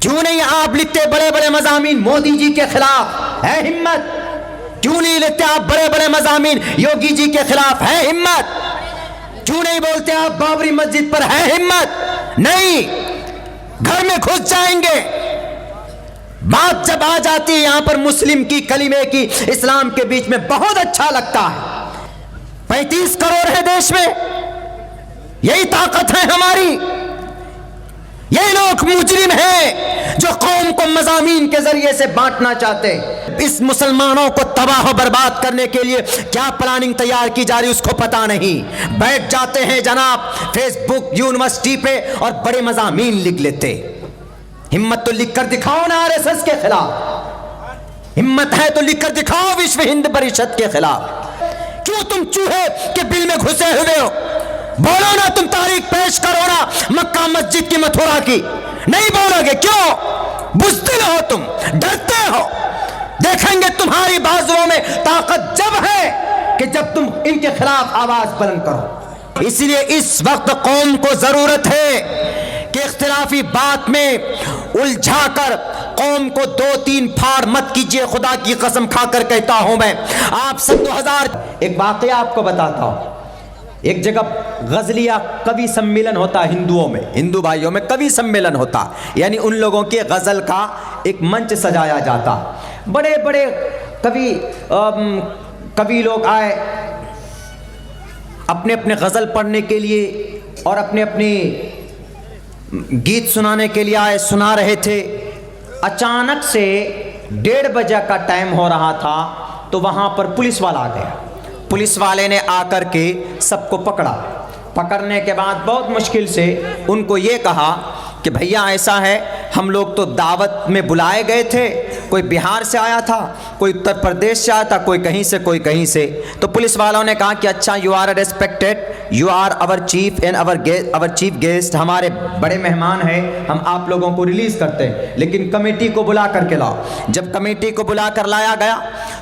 کیوں نہیں آپ لکھتے بڑے بڑے مضامین مودی جی کے خلاف؟ ہے ہمت؟ کیوں نہیں لکھتے آپ بڑے بڑے مضامین یوگی جی کے خلاف؟ ہے ہمت؟ کیوں نہیں بولتے آپ بابری مسجد پر؟ ہے ہمت؟ نہیں، گھر میں گھس جائیں گے۔ بات جب آ جاتی ہے یہاں پر مسلم کی، کلمے کی، اسلام کے بیچ میں، بہت اچھا لگتا ہے۔ 35 کروڑ ہے دیش میں، یہی طاقت ہے ہماری۔ یہ لوگ مجرم ہیں جو قوم کو مضامین کے ذریعے سے بانٹنا چاہتے ہیں۔ اس مسلمانوں کو تباہ و برباد کرنے کے لیے کیا پلاننگ تیار کی جا رہی اس کو پتا نہیں۔ بیٹھ جاتے ہیں جناب فیس بک یونیورسٹی پہ اور بڑے مضامین لکھ لیتے۔ ہمت تو لکھ کر دکھاؤ نا RSS کے خلاف، ہمت ہے تو لکھ کر دکھاؤ وشو ہند پریشد کے خلاف۔ کیوں تم چوہے کے بل میں گھسے ہوئے ہو؟ بولو نا، تم تاریخ پیش کرو نا مکہ مسجد کی، متھرا کی، نہیں بولو گے؟ کیوں؟ بزدل ہو تم، ڈرتے ہو۔ دیکھیں گے تمہاری بازوؤں میں طاقت جب ہے کہ جب تم ان کے خلاف آواز بلند کرو۔ اس لیے اس وقت قوم کو ضرورت ہے کہ اختلافی بات میں الجھا کر قوم کو 2-3 پھاڑ مت کیجئے۔ خدا کی قسم کھا کر کہتا ہوں میں، آپ سب 2000 ایک واقعہ آپ کو بتاتا ہوں۔ ایک جگہ غزلیہ کوی سمیلن ہوتا ہندوؤں میں، ہندو بھائیوں میں کوی سمیلن ہوتا، یعنی ان لوگوں کے غزل کا ایک منچ سجایا جاتا۔ بڑے بڑے کوی لوگ آئے اپنے اپنے غزل پڑھنے کے لیے اور اپنے اپنے گیت سنانے کے لیے آئے، سنا رہے تھے۔ اچانک سے 1:30 بجے کا ٹائم ہو رہا تھا تو وہاں پر پولیس والا آ گیا۔ پولیس والے نے آ کر کے سب کو پکڑا۔ پکڑنے کے بعد بہت مشکل سے ان کو یہ کہا کہ بھیا ایسا ہے، ہم لوگ تو دعوت میں بلائے گئے تھے، کوئی بہار سے آیا تھا، کوئی اتر پردیش سے آیا تھا، کوئی کہیں سے کوئی کہیں سے۔ تو پولیس والوں نے کہا کہ اچھا، you are respected, you are our chief and our chief guest, ہمارے بڑے مہمان ہیں، ہم آپ لوگوں کو ریلیز کرتے ہیں، لیکن کمیٹی کو بلا کر کے لاؤ۔ جب کمیٹی کو بلا کر لایا گیا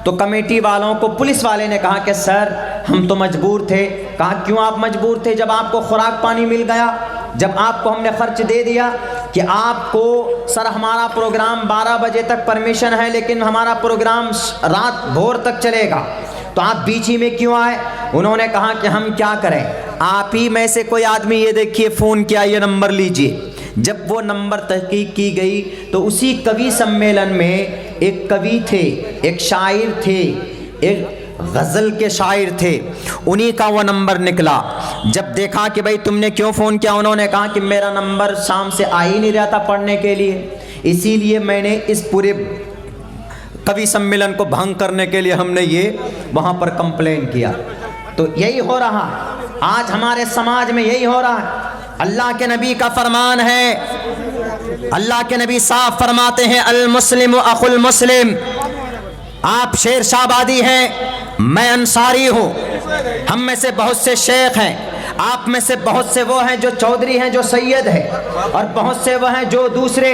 تو کمیٹی والوں کو پولیس والے نے کہا کہ سر ہم تو مجبور تھے۔ کہا کیوں آپ مجبور تھے؟ جب آپ کو خوراک پانی مل گیا، جب آپ کو ہم نے خرچ دے دیا کہ آپ کو سر ہمارا پروگرام 12 بجے تک پرمیشن ہے لیکن ہمارا پروگرام رات بھور تک چلے گا، تو آپ بیچ ہی میں کیوں آئے؟ انہوں نے کہا کہ ہم کیا کریں، آپ ہی میں سے کوئی آدمی یہ دیکھیے فون کیا، یہ نمبر لیجئے۔ جب وہ نمبر تحقیق کی گئی تو اسی کوی سمیلن میں ایک کوی تھے، ایک شاعر تھے، ایک غزل کے شاعر تھے، انہی کا وہ نمبر نکلا۔ جب دیکھا کہ بھئی تم نے کیوں فون کیا، انہوں نے کہا کہ میرا نمبر شام سے آ ہی نہیں رہا تھا پڑھنے کے لیے، اسی لیے میں نے اس پورے کوی سمیلن کو بھنگ کرنے کے لیے ہم نے یہ وہاں پر کمپلین کیا۔ تو یہی ہو رہا آج ہمارے سماج میں، یہی ہو رہا ہے۔ اللہ کے نبی کا فرمان ہے، اللہ کے نبی صاف فرماتے ہیں المسلم اخو المسلم۔ آپ شیر شاہ آبادی ہیں، میں انصاری ہوں، ہم میں سے بہت سے شیخ ہیں، آپ میں سے بہت سے وہ ہیں جو چودھری ہیں، جو سید ہیں، اور بہت سے وہ ہیں جو دوسرے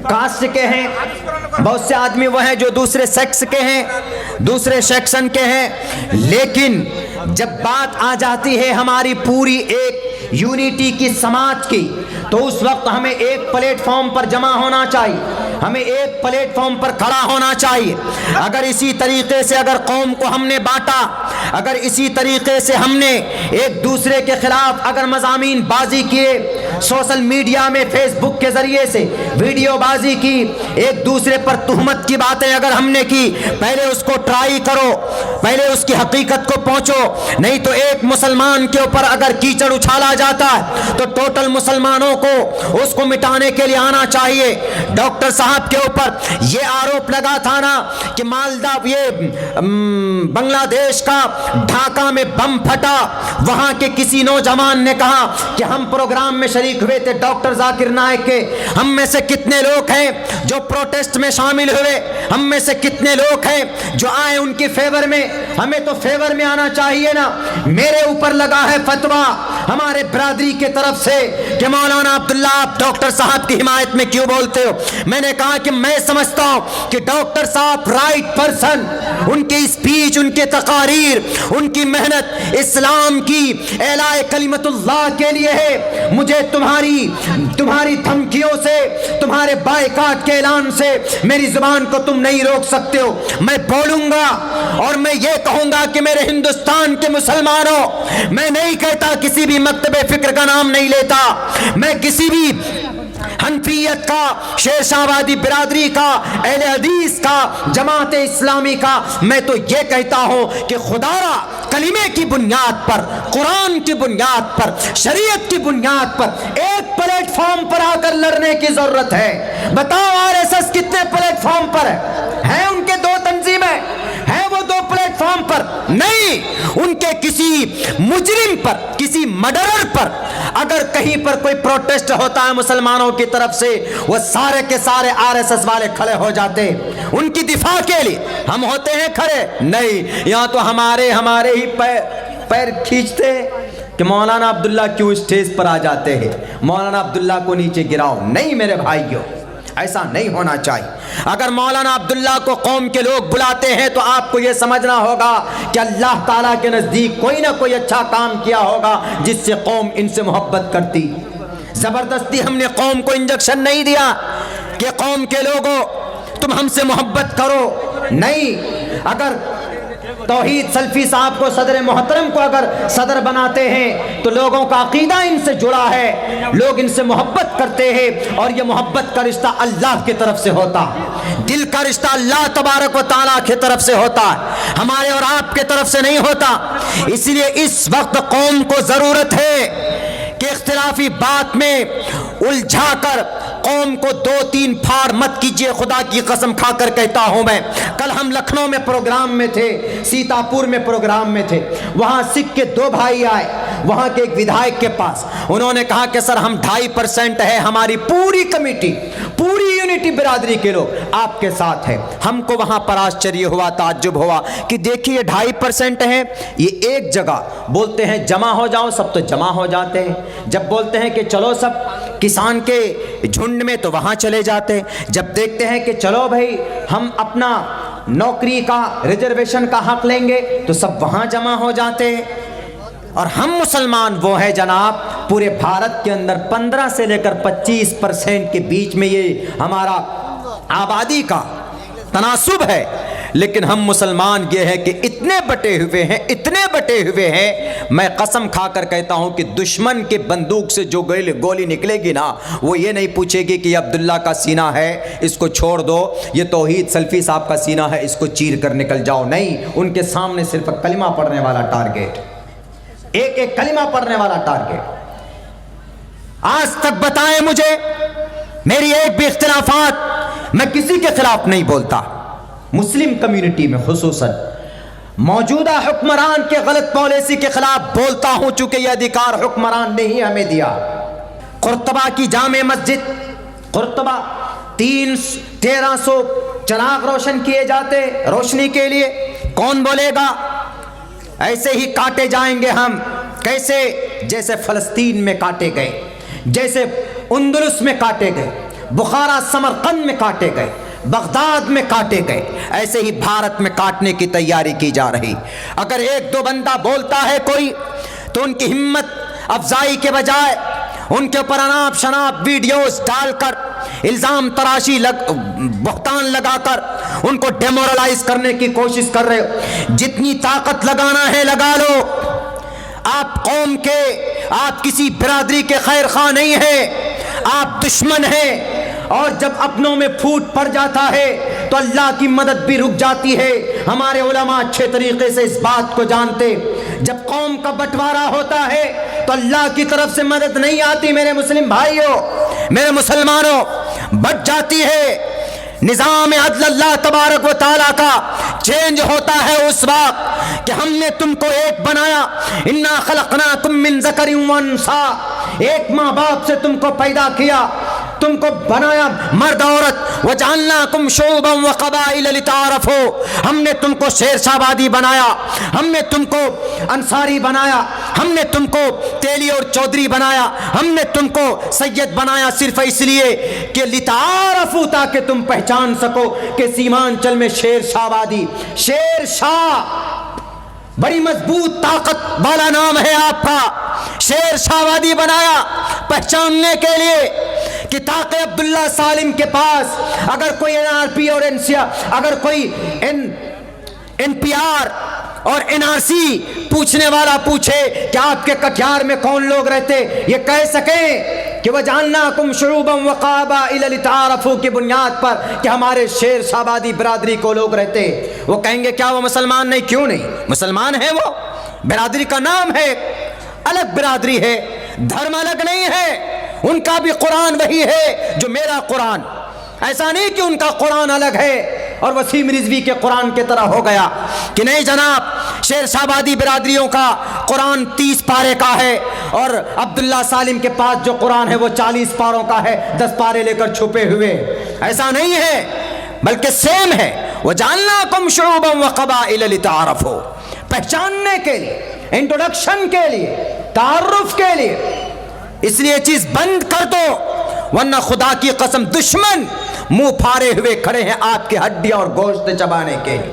کاسٹ کے ہیں، بہت سے آدمی وہ ہیں جو دوسرے سیکس کے ہیں، دوسرے سیکشن کے ہیں، لیکن جب بات آ جاتی ہے ہماری پوری ایک یونٹی کی، سماج کی، تو اس وقت ہمیں ایک پلیٹ فارم پر جمع ہونا چاہیے، ہمیں ایک پلیٹ فارم پر کھڑا ہونا چاہیے۔ اگر اسی طریقے سے اگر قوم کو ہم نے بانٹا، اگر اسی طریقے سے ہم نے ایک دوسرے کے خلاف اگر مضامین بازی کیے، سوشل میڈیا میں فیس بک کے ذریعے سے ویڈیو بازی کی، ایک دوسرے پر تہمت کی باتیں اگر ہم نے کی، پہلے اس کو ٹرائی کرو، پہلے اس کی حقیقت کو پہنچو، نہیں تو ایک مسلمان کے اوپر اگر کیچڑ اچھالا جاتا ہے تو ٹوٹل مسلمانوں کو اس کو مٹانے کے لیے آنا چاہیے۔ ڈاکٹر صاحب کے اوپر یہ آروپ لگا تھا نا کہ مالدہ یہ بنگلہ دیش کا ڈھاکہ میں بم پھٹا، وہاں کے کسی نوجوان نے کہا کہ ہم پروگرام میں شریک ہوئے تھے ڈاکٹر ذاکر نائک کے، ہم میں سے کتنے لوگ ہیں جو پروٹیسٹ میں شامل ہوئے، ہم میں سے کتنے لوگ ہیں جو آئے ان کے فیور میں، ہمیں تو فیور میں آنا چاہیے نا۔ میرے اوپر لگا ہے فتویٰ ہمارے برادری کے طرف سے کہ مولانا عبداللہ آپ ڈاکٹر صاحب کی حمایت میں کیوں بولتے ہو؟ میں نے کہا کہ میں سمجھتا ہوں کہ ڈاکٹر صاحب رائٹ پرسن، ان کی اسپیچ، ان کے تقاریر، ان کی محنت اسلام کی اعلاء کلمت اللہ کے لیے ہے۔ مجھے تمہاری دھمکیوں سے، تمہاری ہمارے بائیکاٹ کے اعلان سے میری زبان کو تم نہیں روک سکتے ہو. میں بولوں گا اور میں یہ کہوں گا کہ میرے ہندوستان کے مسلمانوں، میں نہیں کہتا، کسی بھی مکتب فکر کا نام نہیں لیتا، میں کسی بھی حنفیت کا، شیر شاہ آبادی برادری کا، اہل حدیث کا، جماعت اسلامی کا، میں تو یہ کہتا ہوں کہ خدا را کلمے کی بنیاد پر، قرآن کی بنیاد پر، شریعت کی بنیاد پر ایک پلیٹ فارم پر آ کر لڑنے کی ضرورت ہے. بتاؤ RSS کتنے پلیٹ فارم پر ہے؟ ان کے 2 تنظیمیں ہیں، وہ 2 پلیٹ فارم پر نہیں. ان کے کسی مجرم پر، کسی مڈرر پر اگر کہیں پر کوئی پروٹیسٹ ہوتا ہے مسلمانوں کی طرف سے، وہ سارے کے سارے RSS والے کھڑے ہو جاتے ان کی دفاع کے لیے. ہم ہوتے ہیں کھڑے؟ نہیں. یہاں تو ہمارے ہی پیر کھینچتے کہ مولانا عبداللہ کیوں اسٹیج پر آ جاتے ہیں، مولانا عبداللہ کو نیچے گراؤ. نہیں میرے بھائیوں، ایسا نہیں ہونا چاہیے. اگر مولانا عبداللہ کو قوم کے لوگ بلاتے ہیں تو آپ کو یہ سمجھنا ہوگا کہ اللہ تعالیٰ کے نزدیک کوئی نہ کوئی اچھا کام کیا ہوگا جس سے قوم ان سے محبت کرتی. زبردستی ہم نے قوم کو انجیکشن نہیں دیا کہ قوم کے لوگوں تم ہم سے محبت کرو. نہیں. اگر توحید سلفی صاحب کو، صدر محترم کو اگر صدر بناتے ہیں تو لوگوں کا عقیدہ ان سے جڑا ہے، لوگ ان سے محبت کرتے ہیں، اور یہ محبت کا رشتہ اللہ کی طرف سے ہوتا ہے، دل کا رشتہ اللہ تبارک و تعالیٰ کی طرف سے ہوتا ہے، ہمارے اور آپ کے طرف سے نہیں ہوتا. اس لیے اس وقت قوم کو ضرورت ہے کہ اختلافی بات میں الجھا کر قوم کو 2-3 پھاڑ مت کیجئے. خدا کی قسم کھا کر کہتا ہوں میں، کل ہم لکھنؤ میں پروگرام میں تھے، سیتا پور میں پروگرام میں تھے، وہاں سکھ کے 2 بھائی آئے وہاں کے ایک ودھائک کے پاس. انہوں نے کہا کہ سر ہم 2.5% ہے، ہماری پوری کمیٹی، پوری یونٹی برادری کے لوگ آپ کے ساتھ ہیں. ہم کو وہاں پر آشچریہ ہوا، تعجب ہوا کہ دیکھیے یہ 2.5% ہے. یہ ایک جگہ بولتے ہیں جمع ہو جاؤ، سب تو جمع ہو جاتے ہیں. جب بولتے ہیں کہ چلو سب کسان کے جھنڈ میں تو وہاں چلے جاتے. جب دیکھتے ہیں کہ چلو بھائی ہم اپنا نوکری کا، ریزرویشن کا حق لیں گے تو سب وہاں جمع ہو جاتے. اور ہم مسلمان وہ ہیں جناب، پورے بھارت کے اندر 15 سے لے کر 25% کے بیچ میں یہ ہمارا آبادی کا تناسب ہے، لیکن ہم مسلمان یہ ہے کہ اتنے بٹے ہوئے ہیں. میں قسم کھا کر کہتا ہوں کہ دشمن کے بندوق سے جو گولی نکلے گی نا، وہ یہ نہیں پوچھے گی کہ یہ عبداللہ کا سینہ ہے اس کو چھوڑ دو، یہ توحید سلفی صاحب کا سینہ ہے اس کو چیر کر نکل جاؤ. نہیں، ان کے سامنے صرف کلمہ پڑھنے والا ٹارگیٹ، ایک کلمہ پڑھنے والا ٹارگیٹ. آج تک بتائیں مجھے، میری ایک بھی اختلافات میں کسی کے خلاف نہیں بولتا، مسلم کمیونٹی میں خصوصاً موجودہ حکمران کے غلط پالیسی کے خلاف بولتا ہوں، چونکہ یہ ادھیکار حکمران نے ہی ہمیں دیا. قرطبہ کی جامع مسجد، قرطبہ 1300 چراغ روشن کیے جاتے روشنی کے لیے. کون بولے گا ایسے ہی کاٹے جائیں گے ہم؟ کیسے؟ جیسے فلسطین میں کاٹے گئے، جیسے اندلس میں کاٹے گئے، بخارا سمرقند میں کاٹے گئے، بغداد میں کاٹے گئے، ایسے ہی بھارت میں کاٹنے کی تیاری کی جا رہی. اگر 1-2 بندہ بولتا ہے کوئی تو ان کی ہمت افزائی کے بجائے ان کے اوپر اناپ شناپ ویڈیوز ڈال کر، الزام تراشی بہتان لگا کر ان کو ڈیمورلائز کرنے کی کوشش کر رہے ہو. جتنی طاقت لگانا ہے لگا لو. آپ قوم کے، آپ کسی برادری کے خیر خواہ نہیں ہیں، آپ دشمن ہیں. اور جب اپنوں میں پھوٹ پڑ جاتا ہے تو اللہ کی مدد بھی رک جاتی ہے. ہمارے علماء اچھے طریقے سے اس بات کو جانتے. جب قوم کا بٹوارا ہوتا ہے تو اللہ کی طرف سے مدد نہیں آتی. میرے مسلم بھائیوں، میرے مسلمانوں، بٹ جاتی ہے. نظام عدل اللہ تبارک و تعالیٰ کا چینج ہوتا ہے اس وقت کہ ہم نے تم کو ایک بنایا. انا خلقناکم من ذکر و انثی، ایک ماں باپ سے تم کو پیدا کیا، تم کو بنایا مرد عورت. وجعلناکم شعوبا وقبائل لتعارفوا، ہم نے تم کو شیر شاہ آبادی بنایا، ہم نے تم کو انصاری بنایا، ہم نے تم کو تیلی اور چودھری بنایا، ہم نے تم کو سید بنایا صرف اس لیے کہ لتعارفوا، تاکہ تم پہچان سکو کہ سیمانچل میں شیر شاہ آبادی، شیر شاہ بڑی مضبوط طاقت والا نام ہے آپ کا. شیر شاہ آبادی بنایا پہچاننے کے لیے کہ تاکہ عبداللہ سالم کے پاس اگر کوئی NRP اور اگر کوئی NPR اور NRC پوچھنے والا پوچھے کہ آپ کے کٹیہار میں کون لوگ رہتے، یہ کہہ سکیں کہ وَجَعَلْنَاكُمْ شُعُوبًا وَقَبَائِلَ لِتَعَارَفُوا کی بنیاد پر کہ ہمارے شیر شابادی برادری کو لوگ رہتے. وہ کہیں گے کیا وہ مسلمان نہیں؟ کیوں نہیں؟ مسلمان ہے، وہ برادری کا نام ہے، الگ برادری ہے، دھرم الگ نہیں ہے. ان کا بھی قرآن وہی ہے جو میرا قرآن. ایسا نہیں کہ ان کا قرآن الگ ہے اور وسیم رضوی کے قرآن کی طرح ہو گیا کہ نہیں جناب. شیر شابادی برادریوں کا قرآن 30 پارے کا ہے اور عبداللہ سالم کے پاس جو قرآن ہے وہ 40 پاروں کا ہے، 10 پارے لے کر چھپے ہوئے. ایسا نہیں ہے، بلکہ سیم ہے. وَجَعَلْنَاكُمْ شُعُوبًا وَقَبَائِلَ لِتَعَارَفُوا، پہچاننے کے لیے، انٹروڈکشن کے لیے، تعارف کے لیے. اس لیے چیز بند کر دو، ورنہ خدا کی قسم دشمن منہ پھاڑے ہوئے کھڑے ہیں آپ کی ہڈیاں اور گوشت چبانے کے لیے.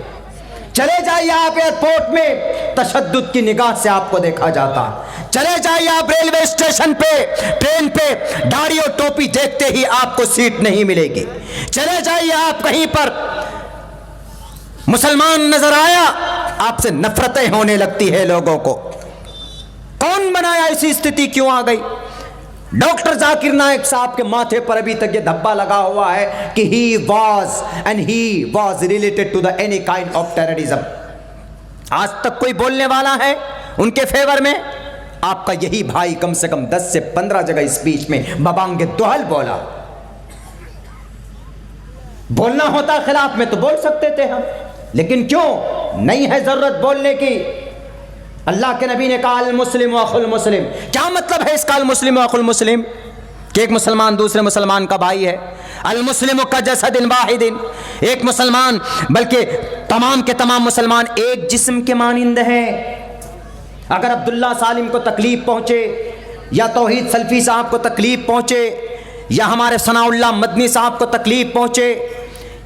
چلے جائیے آپ ایئرپورٹ میں، تشدد کی نگاہ سے آپ کو دیکھا جاتا. چلے جائیے آپ ریلوے اسٹیشن پہ، ٹرین پہ، داڑھی اور ٹوپی دیکھتے ہی آپ کو سیٹ نہیں ملے گی. چلے جائیے آپ کہیں پر، مسلمان نظر آیا آپ سے نفرتیں ہونے لگتی ہے لوگوں کو. کون بنایا ایسی استھتی؟ کیوں آ گئی؟ ڈاکٹر ذاکر نائک صاحب کے ماتھے پر ابھی تک یہ دھبا لگا ہوا ہے کہ he was related to the any kind of terrorism. آج تک کوئی بولنے والا ہے ان کے فیور میں؟ آپ کا یہی بھائی کم سے کم 10 سے 15 جگہ اسپیچ میں ببانگ دوہل بولا. بولنا ہوتا خلاف میں تو بول سکتے تھے ہم، لیکن کیوں نہیں ہے ضرورت بولنے کی؟ اللہ کے نبی نے کہا المسلم اخو المسلم. کیا مطلب ہے اس کا المسلم اخو المسلم؟ کہ ایک مسلمان دوسرے مسلمان کا بھائی ہے. المسلم کجسد واحد، ایک مسلمان بلکہ تمام کے تمام مسلمان ایک جسم کے مانند ہیں. اگر عبداللہ سالم کو تکلیف پہنچے، یا توحید سلفی صاحب کو تکلیف پہنچے، یا ہمارے ثناء اللہ مدنی صاحب کو تکلیف پہنچے،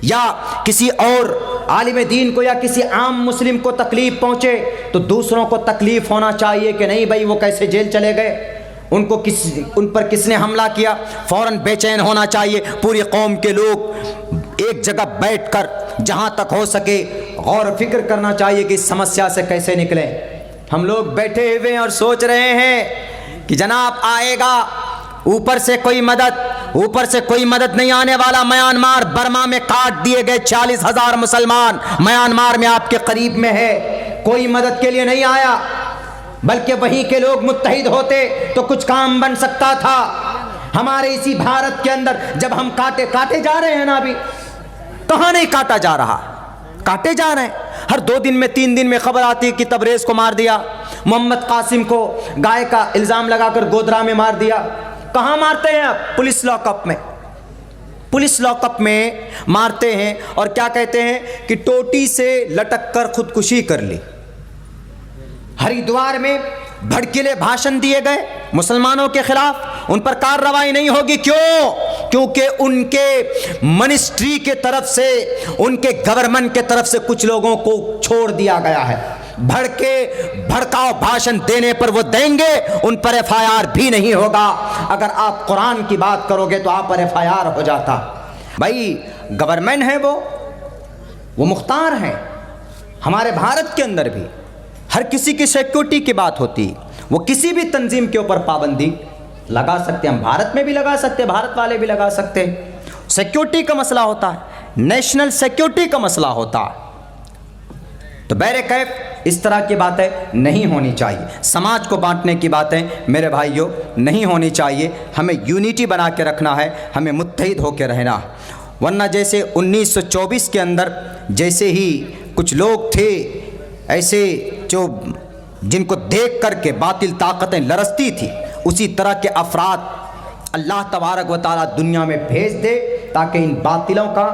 یا کسی اور عالم دین کو یا کسی عام مسلم کو تکلیف پہنچے، تو دوسروں کو تکلیف ہونا چاہیے کہ نہیں بھائی وہ کیسے جیل چلے گئے، ان پر کس نے حملہ کیا. فوراً بے چین ہونا چاہیے. پوری قوم کے لوگ ایک جگہ بیٹھ کر جہاں تک ہو سکے غور و فکر کرنا چاہیے کہ اس سمسیا سے کیسے نکلیں. ہم لوگ بیٹھے ہوئے اور سوچ رہے ہیں کہ جناب آئے گا اوپر سے کوئی مدد نہیں آنے والا. میانمار برما میں کاٹ دیے گئے 40,000 مسلمان میانمار میں آپ کے قریب میں ہے، کوئی مدد کے لیے نہیں آیا. بلکہ وہیں کے لوگ متحد ہوتے تو کچھ کام بن سکتا تھا. ہمارے اسی بھارت کے اندر جب ہم کاٹے جا رہے ہیں نا، ابھی کہاں نہیں کاٹا جا رہا، کاٹے جا رہے ہیں. ہر 2 دن میں 3 دن میں خبر آتی کہ تبریز کو مار دیا، محمد قاسم کو گائے کا الزام لگا کر گودرا میں مار دیا. کہاں مارتے ہیں اب؟ پولیس لاک اپ میں مارتے ہیں. اور کیا کہتے ہیں کہ ٹوٹی سے لٹک کر خودکشی کر لی. ہریدوار میں بھڑکیلے بھاشن دیے گئے مسلمانوں کے خلاف، ان پر کارروائی نہیں ہوگی. کیونکہ ان کے منسٹری کے طرف سے، ان کے گورنمنٹ کے طرف سے کچھ لوگوں کو چھوڑ دیا گیا ہے. بھڑکاؤ بھاشن دینے پر وہ دیں گے، ان پر FIR بھی نہیں ہوگا. اگر آپ قرآن کی بات کرو گے تو آپ پر FIR ہو جاتا. بھائی گورنمنٹ ہے، وہ مختار ہیں. ہمارے بھارت کے اندر بھی ہر کسی کی سیکیورٹی کی بات ہوتی، وہ کسی بھی تنظیم کے اوپر پابندی لگا سکتے. ہم بھارت میں بھی لگا سکتے، بھارت والے بھی لگا سکتے. سیکیورٹی کا مسئلہ ہوتا ہے، نیشنل سیکیورٹی کا مسئلہ ہوتا ہے. تو بہرکیف اس طرح کی باتیں نہیں ہونی چاہیے. سماج کو بانٹنے کی باتیں میرے بھائیوں نہیں ہونی چاہیے. ہمیں یونٹی بنا کے رکھنا ہے، ہمیں متحد ہو کے رہنا. ورنہ جیسے 1924 کے اندر جیسے ہی کچھ لوگ تھے ایسے جن کو دیکھ کر کے باطل طاقتیں لرزتی تھی، اسی طرح کے افراد اللہ تبارک و تعالیٰ دنیا میں بھیج دے تاکہ ان باطلوں کا،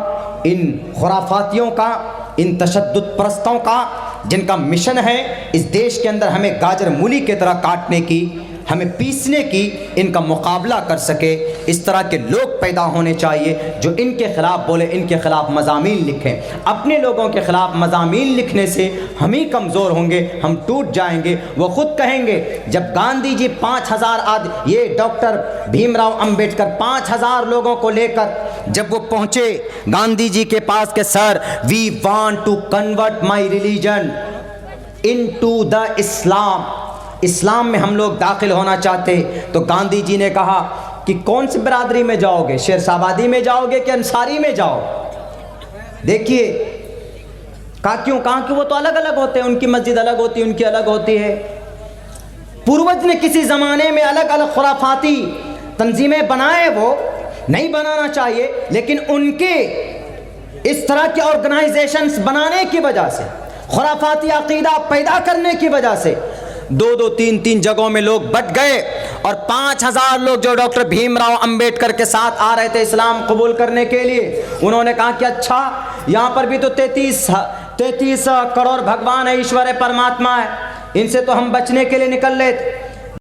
ان خرافاتیوں کا، ان تشدد پرستوں کا، جن کا مشن ہے اس دیش کے اندر ہمیں گاجر مولی کی طرح کاٹنے کی، ہمیں پیسنے کی ان کا مقابلہ کر سکے، اس طرح کے لوگ پیدا ہونے چاہیے جو ان کے خلاف بولے، ان کے خلاف مضامین لکھیں۔ اپنے لوگوں کے خلاف مضامین لکھنے سے ہم ہی کمزور ہوں گے، ہم ٹوٹ جائیں گے۔ وہ خود کہیں گے جب گاندھی جی 5000 یہ ڈاکٹر بھیم راؤ امبیڈکر 5000 لوگوں کو لے کر جب وہ پہنچے گاندھی جی کے پاس کہ sir we want to convert my religion into the Islam, اسلام میں ہم لوگ داخل ہونا چاہتے، تو گاندھی جی نے کہا کہ کون سی برادری میں جاؤ گے، شیر آبادی میں جاؤ گے کہ انصاری میں جاؤ؟ دیکھیے کہاں کہ وہ تو الگ الگ ہوتے ہیں، ان کی مسجد الگ ہوتی ہے، ان کی الگ ہوتی ہے۔ پوروج نے کسی زمانے میں الگ الگ خرافاتی تنظیمیں بنائے، وہ نہیں بنانا چاہیے، لیکن ان کے اس طرح کے آرگنائزیشنز بنانے کی وجہ سے، خرافاتی عقیدہ پیدا کرنے کی وجہ سے 2 3 جگہوں میں لوگ بٹ گئے، اور 5000 لوگ جو ڈاکٹر بھیم راؤ امبیڈکر کے ساتھ آ رہے تھے اسلام قبول کرنے کے لیے، انہوں نے کہا کہ اچھا یہاں پر بھی تو 33 کروڑ بھگوان ہے، ایشور ہے، پرماتما ہے، ان سے تو ہم بچنے کے لیے نکل رہے تھے۔